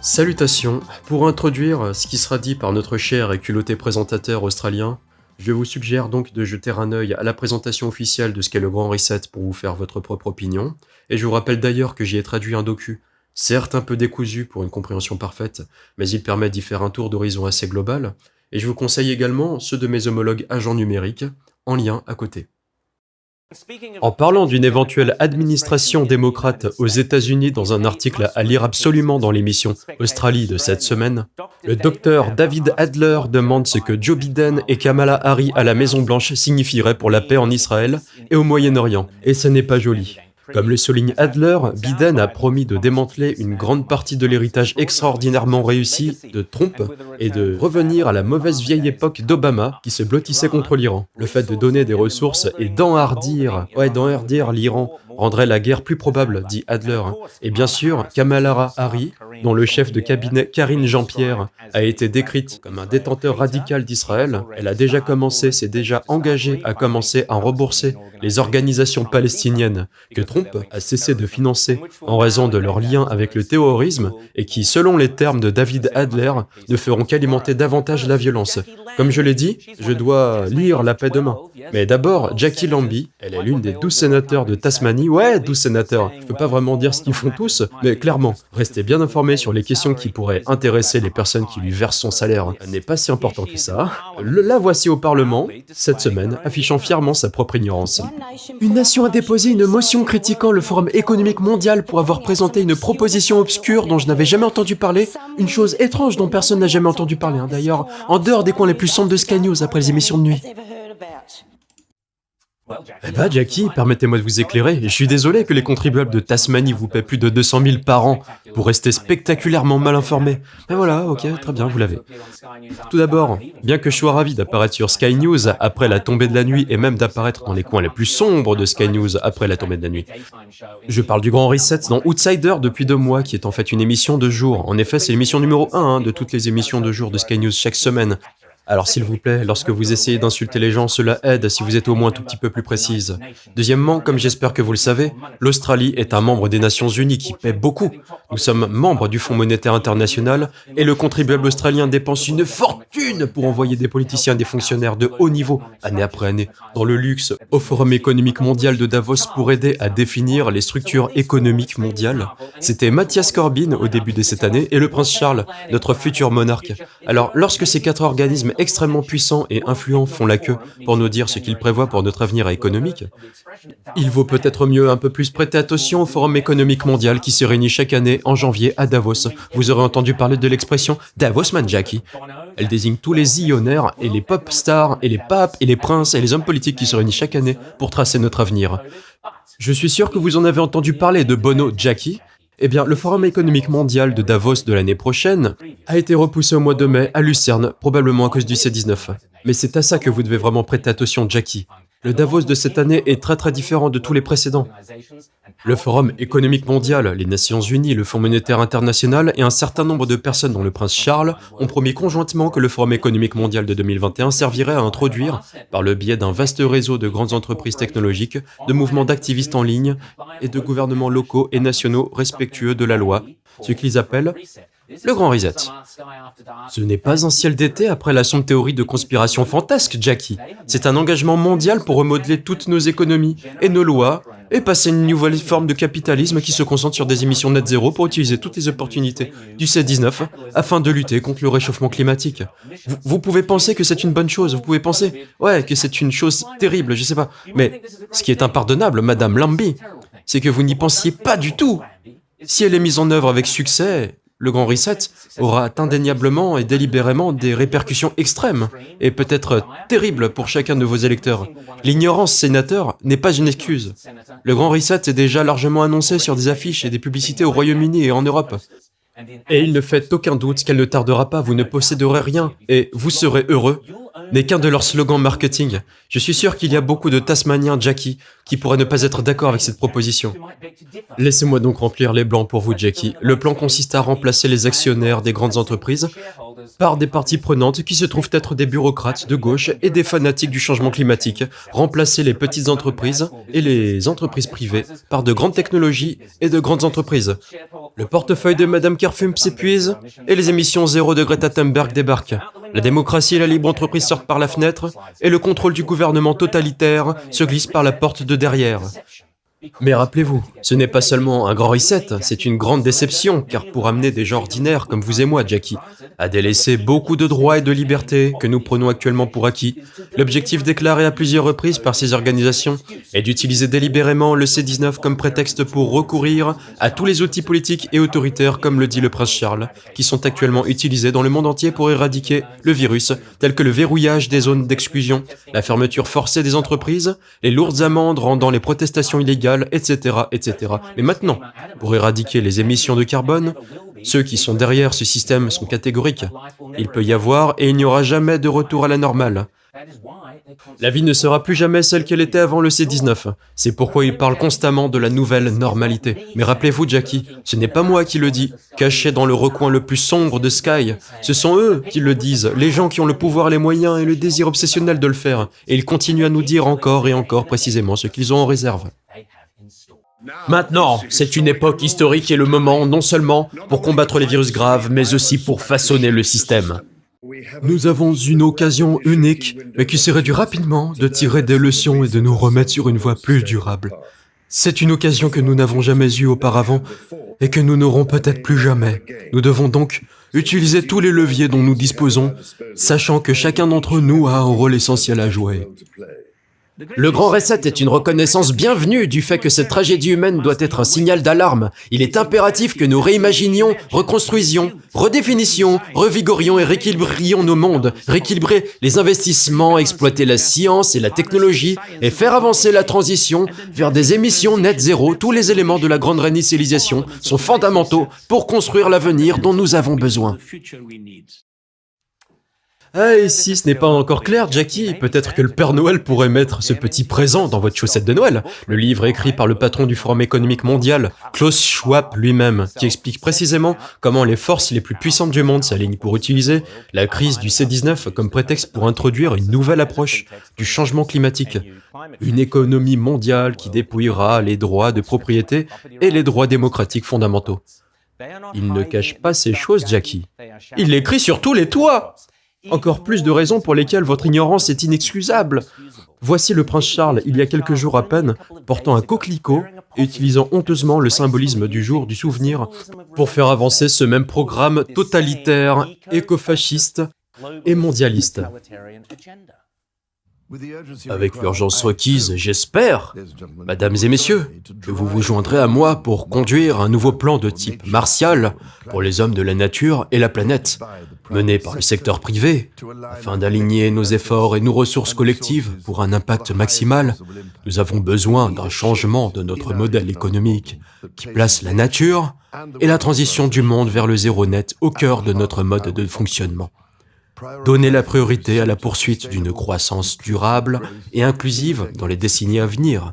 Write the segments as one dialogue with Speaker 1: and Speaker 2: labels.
Speaker 1: Salutations. Pour introduire ce qui sera dit par notre cher et culotté présentateur australien, je vous suggère donc de jeter un œil à la présentation officielle de ce qu'est le Grand Reset pour vous faire votre propre opinion, et je vous rappelle d'ailleurs que j'y ai traduit un docu, certes un peu décousu pour une compréhension parfaite, mais il permet d'y faire un tour d'horizon assez global, et je vous conseille également ceux de mes homologues agents numériques, en lien à côté. En parlant d'une éventuelle administration démocrate aux États-Unis dans un article à lire absolument dans l'émission Australie de cette semaine, le docteur David Adler demande ce que Joe Biden et Kamala Harris à la Maison-Blanche signifieraient pour la paix en Israël et au Moyen-Orient, et ce n'est pas joli. Comme le souligne Adler, Biden a promis de démanteler une grande partie de l'héritage extraordinairement réussi de Trump et de revenir à la mauvaise vieille époque d'Obama qui se blottissait contre l'Iran. Le fait de donner des ressources et d'enhardir l'Iran rendrait la guerre plus probable, dit Adler. Et bien sûr, Kamala Harris, dont le chef de cabinet Karine Jean-Pierre a été décrite comme un détenteur radical d'Israël, elle a déjà commencé, s'est déjà engagée à commencer à rembourser les organisations palestiniennes que Trump a cessé de financer en raison de leur lien avec le terrorisme et qui, selon les termes de David Adler, ne feront qu'alimenter davantage la violence. Comme je l'ai dit, je dois lire La paix demain. Mais d'abord, Jackie Lambie, elle est l'une des 12 sénateurs de Tasmanie. Ouais, 12 sénateurs. Je peux pas vraiment dire ce qu'ils font tous, mais clairement, restez bien informés sur les questions qui pourraient intéresser les personnes qui lui versent son salaire. Elle n'est pas si important que ça. La voici au Parlement, cette semaine, affichant fièrement sa propre ignorance. Une nation a déposé une motion critiquant le Forum économique mondial pour avoir présenté une proposition obscure dont je n'avais jamais entendu parler, une chose étrange dont personne n'a jamais entendu parler, d'ailleurs, en dehors des coins les plus sombres de Sky News après les émissions de nuit. Eh bah Jackie, permettez-moi de vous éclairer, je suis désolé que les contribuables de Tasmanie vous paient plus de 200 000 par an pour rester spectaculairement mal informés. Mais voilà, ok, très bien, vous l'avez. Tout d'abord, bien que je sois ravi d'apparaître sur Sky News après la tombée de la nuit et même d'apparaître dans les coins les plus sombres de Sky News après la tombée de la nuit, je parle du Grand Reset dans Outsider depuis 2 mois, qui est en fait une émission de jour. En effet, c'est l'émission numéro 1 de toutes les émissions de jour de Sky News chaque semaine. Alors s'il vous plaît, lorsque vous essayez d'insulter les gens, cela aide si vous êtes au moins un tout petit peu plus précise. Deuxièmement, comme j'espère que vous le savez, l'Australie est un membre des Nations Unies qui paie beaucoup. Nous sommes membres du Fonds monétaire international et le contribuable australien dépense une fortune pour envoyer des politiciens et des fonctionnaires de haut niveau, année après année, dans le luxe, au Forum économique mondial de Davos pour aider à définir les structures économiques mondiales. C'était Matthias Corbyn au début de cette année et le prince Charles, notre futur monarque. Alors lorsque ces 4 organismes extrêmement puissants et influents font la queue pour nous dire ce qu'ils prévoient pour notre avenir économique, il vaut peut-être mieux un peu plus prêter attention au Forum économique mondial qui se réunit chaque année en janvier à Davos. Vous aurez entendu parler de l'expression Davosman Jackie. Elle désigne tous les zillionnaires et les pop stars et les papes et les princes et les hommes politiques qui se réunissent chaque année pour tracer notre avenir. Je suis sûr que vous en avez entendu parler de Bono Jackie. Eh bien, le Forum économique mondial de Davos de l'année prochaine a été repoussé au mois de mai à Lucerne, probablement à cause du C19. Mais c'est à ça que vous devez vraiment prêter attention, Jackie. Le Davos de cette année est très différent de tous les précédents. Le Forum économique mondial, les Nations Unies, le Fonds monétaire international et un certain nombre de personnes dont le prince Charles ont promis conjointement que le Forum économique mondial de 2021 servirait à introduire, par le biais d'un vaste réseau de grandes entreprises technologiques, de mouvements d'activistes en ligne et de gouvernements locaux et nationaux respectueux de la loi, ce qu'ils appellent le Grand Reset. Ce n'est pas un ciel d'été après la sombre théorie de conspiration fantasque, Jackie. C'est un engagement mondial pour remodeler toutes nos économies et nos lois et passer une nouvelle forme de capitalisme qui se concentre sur des émissions net zéro pour utiliser toutes les opportunités du C19 afin de lutter contre le réchauffement climatique. Vous pouvez penser que c'est une bonne chose, vous pouvez penser, que c'est une chose terrible, je sais pas. Mais ce qui est impardonnable, Madame Lambie, c'est que vous n'y pensiez pas du tout. Si elle est mise en œuvre avec succès, le Grand Reset aura indéniablement et délibérément des répercussions extrêmes et peut-être terribles pour chacun de vos électeurs. L'ignorance, sénateur, n'est pas une excuse. Le Grand Reset est déjà largement annoncé sur des affiches et des publicités au Royaume-Uni et en Europe. Et il ne fait aucun doute qu'elle ne tardera pas, vous ne posséderez rien et vous serez heureux n'est qu'un de leurs slogans marketing. Je suis sûr qu'il y a beaucoup de Tasmaniens, Jackie, qui pourraient ne pas être d'accord avec cette proposition. Laissez-moi donc remplir les blancs pour vous, Jackie. Le plan consiste à remplacer les actionnaires des grandes entreprises par des parties prenantes qui se trouvent être des bureaucrates de gauche et des fanatiques du changement climatique, remplacer les petites entreprises et les entreprises privées par de grandes technologies et de grandes entreprises. Le portefeuille de Madame Kerfump s'épuise et les émissions zéro de Greta Thunberg débarquent. La démocratie et la libre entreprise sortent par la fenêtre et le contrôle du gouvernement totalitaire se glisse par la porte de derrière. Mais rappelez-vous, ce n'est pas seulement un grand reset, c'est une grande déception, car pour amener des gens ordinaires comme vous et moi, Jackie, à délaisser beaucoup de droits et de libertés que nous prenons actuellement pour acquis, l'objectif déclaré à plusieurs reprises par ces organisations est d'utiliser délibérément le C-19 comme prétexte pour recourir à tous les outils politiques et autoritaires, comme le dit le prince Charles, qui sont actuellement utilisés dans le monde entier pour éradiquer le virus, tels que le verrouillage des zones d'exclusion, la fermeture forcée des entreprises, les lourdes amendes rendant les protestations illégales, etc., etc. Mais maintenant, pour éradiquer les émissions de carbone, ceux qui sont derrière ce système sont catégoriques. Il peut y avoir et il n'y aura jamais de retour à la normale. La vie ne sera plus jamais celle qu'elle était avant le C-19. C'est pourquoi il parle constamment de la nouvelle normalité. Mais rappelez-vous, Jackie, ce n'est pas moi qui le dis, caché dans le recoin le plus sombre de Sky. Ce sont eux qui le disent, les gens qui ont le pouvoir, les moyens et le désir obsessionnel de le faire. Et ils continuent à nous dire encore et encore précisément ce qu'ils ont en réserve. Maintenant, c'est une époque historique et le moment non seulement pour combattre les virus graves, mais aussi pour façonner le système. Nous avons une occasion unique, mais qui serait due rapidement de tirer des leçons et de nous remettre sur une voie plus durable. C'est une occasion que nous n'avons jamais eue auparavant et que nous n'aurons peut-être plus jamais. Nous devons donc utiliser tous les leviers dont nous disposons, sachant que chacun d'entre nous a un rôle essentiel à jouer. Le grand reset est une reconnaissance bienvenue du fait que cette tragédie humaine doit être un signal d'alarme. Il est impératif que nous réimaginions, reconstruisions, redéfinissions, revigorions et rééquilibrions nos mondes, rééquilibrer les investissements, exploiter la science et la technologie et faire avancer la transition vers des émissions net zéro. Tous les éléments de la grande réinitialisation sont fondamentaux pour construire l'avenir dont nous avons besoin. Ah, et si ce n'est pas encore clair, Jackie, peut-être que le Père Noël pourrait mettre ce petit présent dans votre chaussette de Noël. Le livre écrit par le patron du Forum économique mondial, Klaus Schwab lui-même, qui explique précisément comment les forces les plus puissantes du monde s'alignent pour utiliser la crise du C-19 comme prétexte pour introduire une nouvelle approche du changement climatique. Une économie mondiale qui dépouillera les droits de propriété et les droits démocratiques fondamentaux. Il ne cache pas ces choses, Jackie. Il l'écrit sur tous les toits! Encore plus de raisons pour lesquelles votre ignorance est inexcusable. Voici le prince Charles, il y a quelques jours à peine, portant un coquelicot et utilisant honteusement le symbolisme du jour du souvenir pour faire avancer ce même programme totalitaire, écofasciste et mondialiste. Avec l'urgence requise, j'espère, mesdames et messieurs, que vous vous joindrez à moi pour conduire un nouveau plan de type martial pour les hommes de la nature et la planète, mené par le secteur privé, afin d'aligner nos efforts et nos ressources collectives pour un impact maximal. Nous avons besoin d'un changement de notre modèle économique qui place la nature et la transition du monde vers le zéro net au cœur de notre mode de fonctionnement. Donner la priorité à la poursuite d'une croissance durable et inclusive dans les décennies à venir.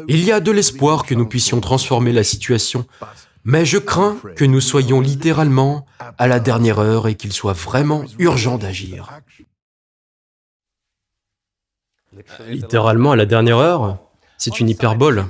Speaker 1: Il y a de l'espoir que nous puissions transformer la situation, mais je crains que nous soyons littéralement à la dernière heure et qu'il soit vraiment urgent d'agir. Littéralement à la dernière heure ? C'est une hyperbole.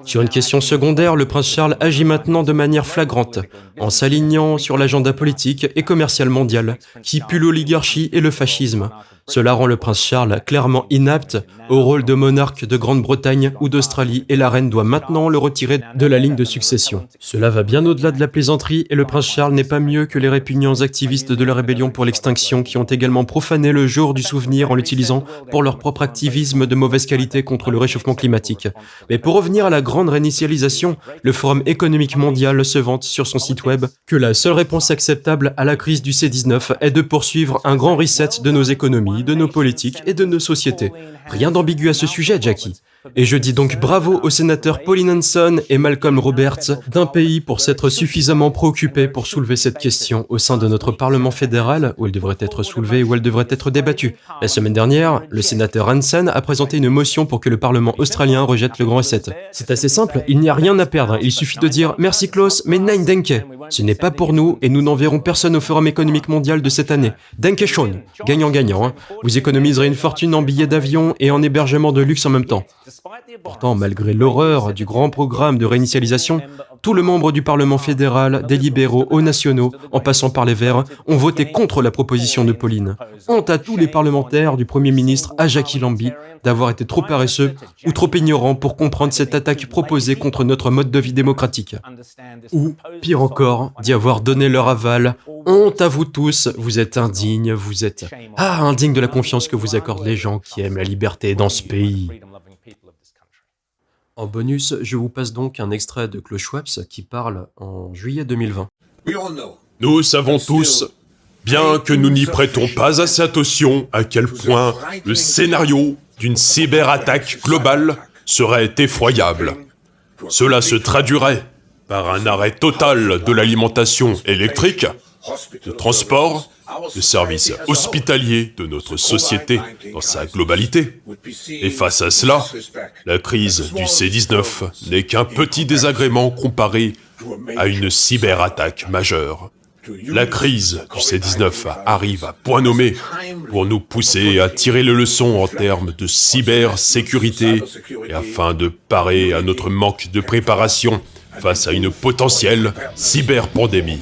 Speaker 1: Sur une question secondaire, le prince Charles agit maintenant de manière flagrante, en s'alignant sur l'agenda politique et commercial mondial, qui pue l'oligarchie et le fascisme. Cela rend le prince Charles clairement inapte au rôle de monarque de Grande-Bretagne ou d'Australie et la reine doit maintenant le retirer de la ligne de succession. Cela va bien au-delà de la plaisanterie et le prince Charles n'est pas mieux que les répugnants activistes de la rébellion pour l'extinction qui ont également profané le jour du souvenir en l'utilisant pour leur propre activisme de mauvaise qualité contre le réchauffement climatique. Mais pour revenir à la grande réinitialisation, le Forum économique mondial se vante sur son site web que la seule réponse acceptable à la crise du C-19 est de poursuivre un grand reset de nos économies, de nos politiques et de nos sociétés. Rien d'ambigu à ce sujet, Jackie. Et je dis donc bravo aux sénateurs Pauline Hanson et Malcolm Roberts d'un pays pour s'être suffisamment préoccupés pour soulever cette question au sein de notre Parlement fédéral, où elle devrait être soulevée, où elle devrait être débattue. La semaine dernière, le sénateur Hanson a présenté une motion pour que le Parlement australien rejette le grand reset. C'est assez simple, il n'y a rien à perdre, il suffit de dire « Merci Klaus, mais nein denke ». Ce n'est pas pour nous et nous n'enverrons personne au Forum économique mondial de cette année. Denke schon, gagnant-gagnant, hein. Vous économiserez une fortune en billets d'avion et en hébergement de luxe en même temps. Pourtant, malgré l'horreur du grand programme de réinitialisation, tous les membres du Parlement fédéral, des libéraux aux nationaux, en passant par les Verts, ont voté contre la proposition de Pauline. Honte à tous les parlementaires du Premier ministre à Jackie Lambie d'avoir été trop paresseux ou trop ignorants pour comprendre cette attaque proposée contre notre mode de vie démocratique. Ou, pire encore, d'y avoir donné leur aval. Honte à vous tous, vous êtes indignes, vous êtes... indignes de la confiance que vous accordent les gens qui aiment la liberté dans ce pays. En bonus, je vous passe donc un extrait de Klaus Schwab qui parle en juillet 2020.
Speaker 2: Nous savons tous, bien que nous n'y prêtons pas assez attention, à quel point le scénario d'une cyberattaque globale serait effroyable. Cela se traduirait par un arrêt total de l'alimentation électrique, de transport, de services hospitaliers de notre société dans sa globalité. Et face à cela, la crise du C-19 n'est qu'un petit désagrément comparé à une cyberattaque majeure. La crise du C-19 arrive à point nommé pour nous pousser à tirer les leçons en termes de cybersécurité et afin de parer à notre manque de préparation face à une potentielle cyberpandémie.